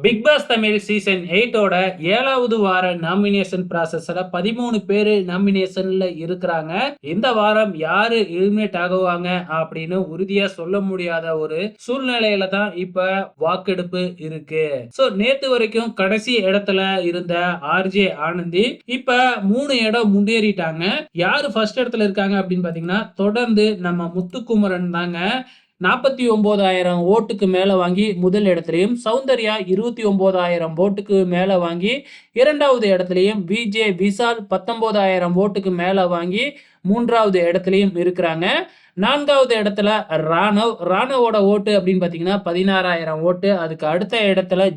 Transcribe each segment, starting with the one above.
Big pass Tamil season 8ஓட 7வது வார nomination ப்ராசஸ்ல 13 பேரு நாமினேஷன்ல இருக்கிறாங்க. இந்த வாரம் யாரு எலிமினேட் ஆகுவாங்க அப்படின்னு உறுதியா சொல்ல முடியாத ஒரு சூழ்நிலையில தான் இப்ப வாக்கெடுப்பு இருக்கு. நேத்து வரைக்கும் கடைசி இடத்துல இருந்த ஆர்ஜே ஆனந்தி இப்ப 3 இடம் முன்னேறிட்டாங்க. யாரு ஃபர்ஸ்ட் இடத்துல இருக்காங்க அப்படின்னு பாத்தீங்கன்னா தொடர்ந்து நம்ம முத்துக்குமரன் தாங்க. 49,000 ஓட்டுக்கு மேல வாங்கி முதல் இடத்திலையும், சௌந்தர்யா 29,000 ஓட்டுக்கு மேல வாங்கி இரண்டாவது இடத்திலையும், விஜே விஷால் 19,000 ஓட்டுக்கு மேல வாங்கி மூன்றாவது இடத்திலையும் இருக்கிறாங்க. 4வது இடத்துல ராணவோட ஓட்டு அப்படின்னு பாத்தீங்கன்னா 16,000 ஓட்டு. அதுக்கு அடுத்த இடத்துல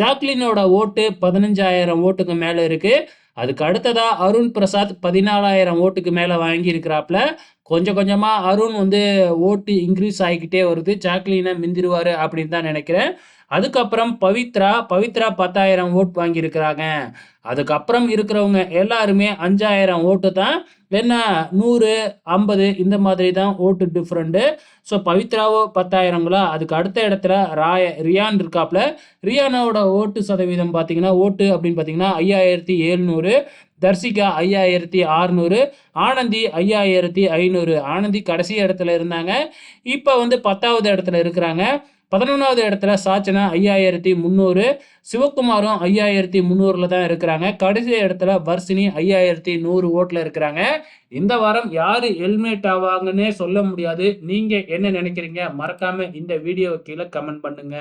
ஜாக்லினோட ஓட்டு 15,000 ஓட்டுக்கு மேல இருக்கு. அதுக்கு அடுத்ததா அருண் பிரசாத் 14,000 ஓட்டுக்கு மேல வாங்கி இருக்கிறாப்ல. கொஞ்சம் கொஞ்சமா அருண் ஓட்டு இன்க்ரீஸ் ஆகிக்கிட்டே வருது. ஜாக்லினை மிந்திருவாரு அப்படின்னு தான் நினைக்கிறேன். அதுக்கப்புறம் பவித்ரா 10,000 ஓட் வாங்கியிருக்கிறாங்க. அதுக்கப்புறம் இருக்கிறவங்க எல்லாருமே 5,000 ஓட்டு தான். என்ன 100, 50 இந்த மாதிரி தான் ஓட்டு டிஃப்ரெண்ட்டு. பவித்ராவோ 10,000ங்களா. அதுக்கு அடுத்த இடத்துல ரியான் இருக்காப்ல. ரியானோட ஓட்டு சதவீதம் பார்த்தீங்கன்னா ஓட்டு அப்படின்னு பார்த்தீங்கன்னா 5,700. தர்சிகா 5,600. ஆனந்தி 5,500. ஆனந்தி கடைசி இடத்துல இருந்தாங்க. இப்போ 10வது இடத்துல இருக்கிறாங்க. 11வது இடத்துல சாச்சனா 5,300. சிவகுமாரும் 5,300ல தான் இருக்கிறாங்க. கடைசி இடத்துல வர்ஷினி 5,100 ஓட்டுல இருக்கிறாங்க. இந்த வாரம் யாரு எலிமினேட் ஆவாங்கன்னே சொல்ல முடியாது. நீங்க என்ன நினைக்கிறீங்க? மறக்காம இந்த வீடியோ கீழே கமெண்ட் பண்ணுங்க.